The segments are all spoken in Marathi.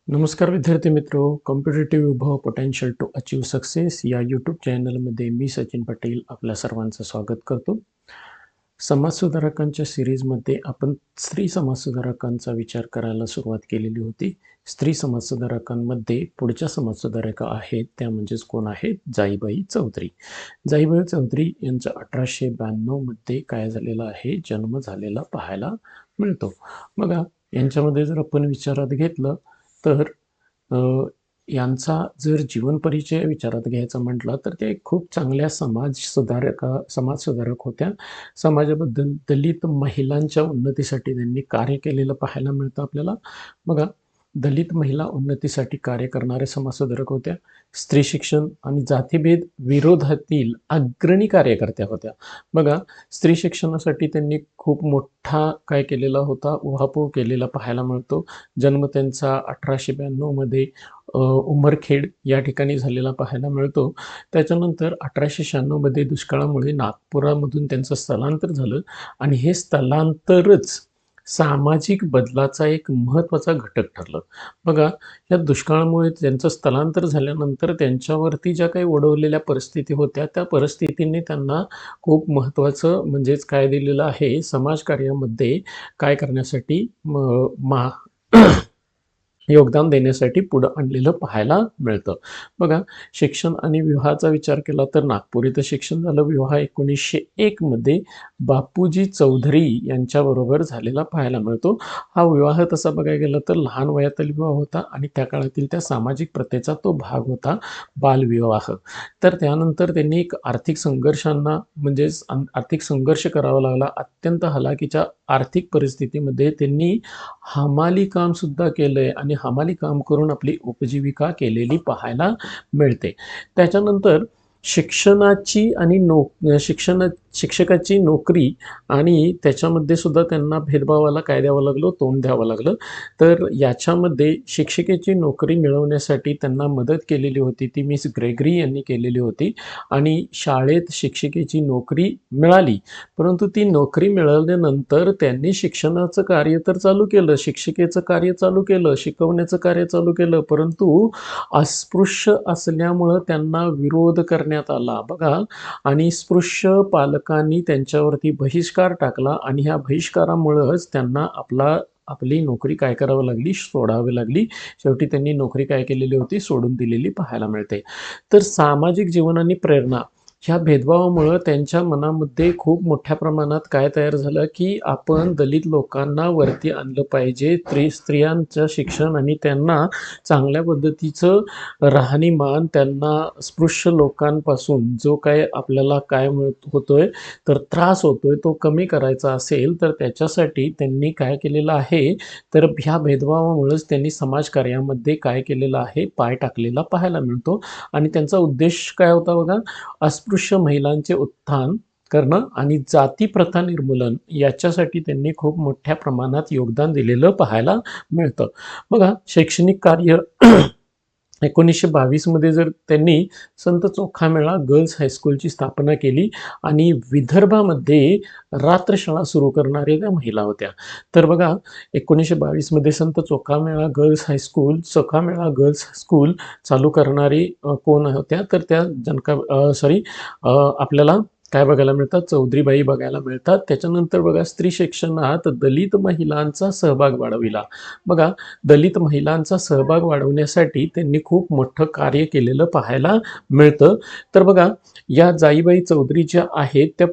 नमस्कार विद्यार्थी मित्रो, कॉम्पिटिटिव्ह विभाग पोटेन्शियल टू अचीव सक्सेस या यूट्यूब चॅनलमध्ये मी सचिन पाटील आपल्या सर्वांचं स्वागत करतो. समाजसुधारकांच्या सिरीजमध्ये आपण स्त्री समाजसुधारकांचा विचार करायला सुरुवात केलेली होती. स्त्री समाजसुधारकांमध्ये पुढच्या समाजसुधारका आहेत त्या म्हणजेच कोण आहेत? जाईबाई चौधरी. जाईबाई चौधरी यांचा 1892मध्ये काय झालेला आहे? जन्म झालेला पाहायला मिळतो. बघा, यांच्यामध्ये जर आपण विचारात घेतलं तर यांचा जर जीवन परिचय विचारात घ्यायचा म्हटला तर त्या एक खूप चांगल्या समाजसुधारक होत्या. समाजाबद्दल दलित महिलांच्या उन्नतीसाठी त्यांनी कार्य केलेलं पाहायला मिळतं आपल्याला. बघा, दलित महिला उन्नतीसाठी कार्य करणारे समाजसुधारक होत्या. स्त्री शिक्षण आणि जातीभेद विरोधातील अग्रणी कार्यकर्त्या होत्या. बघा, स्त्री शिक्षणासाठी त्यांनी खूप मोठा काय केलेला होता? उहापोह केलेला पाहायला मिळतो. जन्म त्यांचा 1892मध्ये उमरखेड या ठिकाणी झालेला पाहायला मिळतो. त्याच्यानंतर 1896मध्ये दुष्काळामुळे नागपुरामधून त्यांचं स्थलांतर झालं आणि हे स्थलांतरच सामाजिक बदलाचा एक महत्त्वाचा घटक ठरलं. बघा, या दुष्काळामुळे त्यांचं स्थलांतर झाल्यानंतर त्यांच्यावरती ज्या काही ओढवलेल्या परिस्थिती होत्या त्या परिस्थितीने त्यांना खूप महत्त्वाचं म्हणजेच काय दिलेलं आहे? समाजकार्यामध्ये काय करण्यासाठी योगदान देण्यासाठी पुढं आणलेलं पाहायला मिळतं. बघा, शिक्षण आणि विवाहाचा विचार केला तर नागपूर इथं शिक्षण झालं. विवाह 1901मध्ये बापूजी चौधरी यांच्याबरोबर झालेला पाहायला मिळतो. हा विवाह तसा बघायला गेला तर लहान वयातील विवाह होता आणि त्या काळातील त्या सामाजिक प्रथेचा तो भाग होता, बालविवाह. तर त्यानंतर त्यांनी एक आर्थिक संघर्षांना म्हणजेच आर्थिक संघर्ष करावा लागला. अत्यंत हलाखीच्या आर्थिक परिस्थितीमध्ये त्यांनी हमाली कामसुद्धा केलं आहे आणि हमाली काम करून आपली उपजीविका केलेली पाहायला मिळते. त्याच्यानंतर शिक्षणाची आणि शिक्षकाची नोकरी आणि त्याच्यामध्ये सुद्धा त्यांना भेदभावाला काय द्यावं लागलं? तोंड द्यावं लागलं. तर याच्यामध्ये शिक्षिकेची नोकरी मिळवण्यासाठी त्यांना मदत केलेली होती ती मिस ग्रेगरी यांनी केलेली होती आणि शाळेत शिक्षिकेची नोकरी मिळाली. परंतु ती नोकरी मिळाल्यानंतर त्यांनी शिक्षणाचं कार्य तर चालू केलं, शिक्षिकेचं कार्य चालू केलं, शिकवण्याचं कार्य चालू केलं, परंतु अस्पृश्य असल्यामुळं त्यांना विरोध करण्यात आला. बघा, आणि स्पृश्य पालकांनी त्यांच्यावरती बहिष्कार टाकला आणि ह्या बहिष्कारामुळंच त्यांना आपली नोकरी काय करावी लागली? सोडावी लागली. शेवटी त्यांनी नोकरी काय केलेली होती? सोडून दिलेली पाहायला मिळते. तर सामाजिक जीवन आणि प्रेरणा ह्या भेदभावामुळं त्यांच्या मनामध्ये खूप मोठ्या प्रमाणात काय तयार झालं की आपण दलित लोकांना वरती आणलं पाहिजे. स्त्रियांचं शिक्षण आणि त्यांना चांगल्या पद्धतीचं राहणीमान, त्यांना स्पृश्य लोकांपासून जो काय आपल्याला काय होतोय तर त्रास होतोय तो कमी करायचा असेल तर त्याच्यासाठी त्यांनी काय केलेलं आहे? तर ह्या भेदभावामुळेच त्यांनी समाजकार्यामध्ये काय केलेलं आहे? पाय टाकलेला पाहायला मिळतो. आणि त्यांचा उद्देश काय होता बघा? अस्पृश्य महिलांचे उत्थान करणं आणि जाती प्रथा निर्मूलन याच्यासाठी त्यांनी खूप मोठ्या प्रमाणात योगदान दिलेलं पाहायला मिळतं. बघा, शैक्षणिक कार्य 1922मध्ये जर त्यांनी संत चोखामेळा गर्ल्स हायस्कूलची स्थापना केली आणि विदर्भामध्ये रात्रशाळा सुरू करणाऱ्या त्या महिला होत्या. तर बघा, 1922मध्ये संत चोखामेळा गर्ल्स हायस्कूल चालू करणारी कोण होत्या? तर त्या आपल्याला काय बघायला मिळतात? चौधरीबाई बघायला मिळतात. त्याच्यानंतर बघा, स्त्री शिक्षणात दलित महिलांचा सहभाग वाढविला. बघा, दलित महिलांचा सहभाग वाढवण्यासाठी त्यांनी खूप मोठं कार्य केलेलं पाहायला मिळतं. तर बघा, या जाईबाई चौधरी ज्या आहेत त्या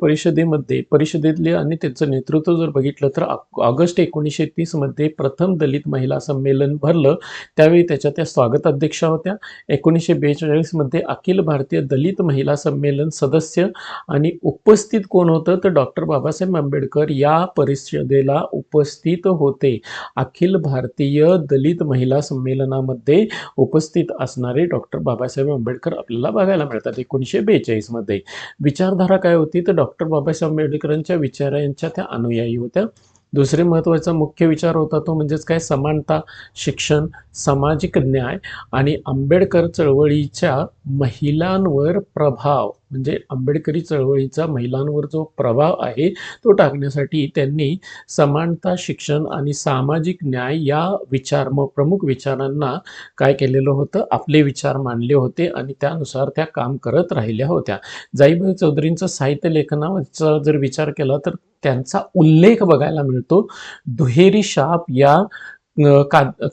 परिषदेतले आणि त्यांचं नेतृत्व जर बघितलं तर ऑगस्ट 1930मध्ये प्रथम दलित महिला संमेलन भरलं. त्यावेळी त्याच्या त्या स्वागताध्यक्षा होत्या. 1942मध्ये अखिल भारतीय दलित महिला संमेलन सदस्य आणि उपस्थित कोण होतं? तर डॉक्टर बाबासाहेब आंबेडकर या परिषदेला उपस्थित होते. अखिल भारतीय दलित महिला संमेलनामध्ये उपस्थित असणारे डॉक्टर बाबासाहेब आंबेडकर आपल्याला बघायला मिळतात 1942मध्ये. विचारधारा काय होती? तर डॉक्टर बाबासाहेब आंबेडकरांच्या विचारांच्या त्या अनुयायी होत्या. दुसरे महत्त्वाचा मुख्य विचार होता तो म्हणजेच काय? समानता, शिक्षण, सामाजिक न्याय आणि आंबेडकर चळवळीच्या महिलांवर प्रभाव म्हणजे आंबेडकरी चळवळीचा महिलांवर जो प्रभाव आहे तो टाकण्यासाठी त्यांनी समानता, शिक्षण आणि सामाजिक न्याय या प्रमुख विचारांना काय केलेलं होतं, आपले विचार मांडले होते आणि त्यानुसार त्या काम करत राहिल्या होत्या. जाईबाई चौधरींचं साहित्य लेखनाचा जर विचार केला तर त्यांचा उल्लेख बघायला मिळतो दुहेरी शाप या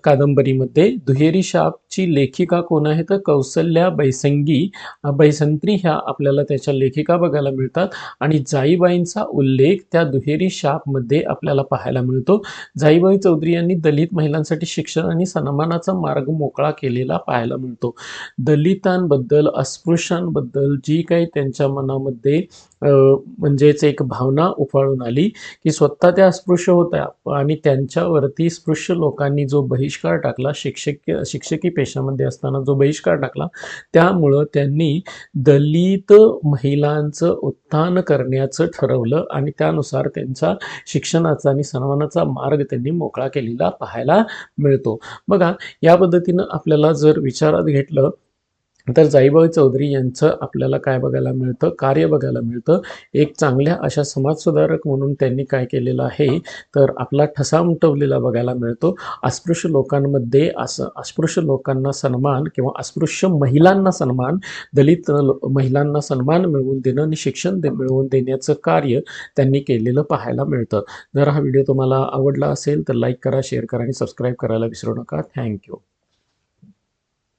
कादंबरीमध्ये. दुहेरी शापची लेखिका कोण आहे तर कौसल्या बैसंत्री ह्या आपल्याला त्याच्या लेखिका बघायला मिळतात आणि जाईबाईंचा उल्लेख त्या दुहेरी शापमध्ये आपल्याला पाहायला मिळतो. जाईबाई चौधरी यांनी दलित महिलांसाठी शिक्षण आणि सन्मानाचा मार्ग मोकळा केलेला पाहायला मिळतो. दलितांबद्दल, अस्पृश्यांबद्दल जी काही त्यांच्या मनामध्ये म्हणजेच एक भावना उफाळून आली की स्वतः त्या अस्पृश्य होत्या आणि त्यांच्यावरती स्पृश्य लोकांनी जो बहिष्कार टाकला, शिक्षकी पेशामध्ये असताना जो बहिष्कार टाकला, त्यामुळं त्यांनी दलित महिलांचं उत्थान करण्याचं ठरवलं आणि त्यानुसार त्यांचा शिक्षणाचा आणि सन्मानाचा मार्ग त्यांनी मोकळा केलेला पाहायला मिळतो. बघा, या पद्धतीनं आपल्याला जर विचारात घेतलं तर जाईबाई चौधरी यांचं आपल्याला काय बघायला मिळतं, कार्य बघायला मिळतं. एक चांगल्या अशा समाजसुधारक म्हणून त्यांनी काय केलेलं आहे तर आपला ठसा उमटवलेला बघायला मिळतो. अस्पृश्य लोकांमध्ये अस्पृश्य लोकांना सन्मान किंवा अस्पृश्य महिलांना सन्मान, दलित महिलांना सन्मान मिळवून देणं आणि शिक्षण मिळवून देण्याचं कार्य त्यांनी केलेलं पाहायला मिळतं. जर हा व्हिडिओ तुम्हाला आवडला असेल तर लाईक करा, शेअर करा आणि सबस्क्राईब करायला विसरू नका. थँक्यू.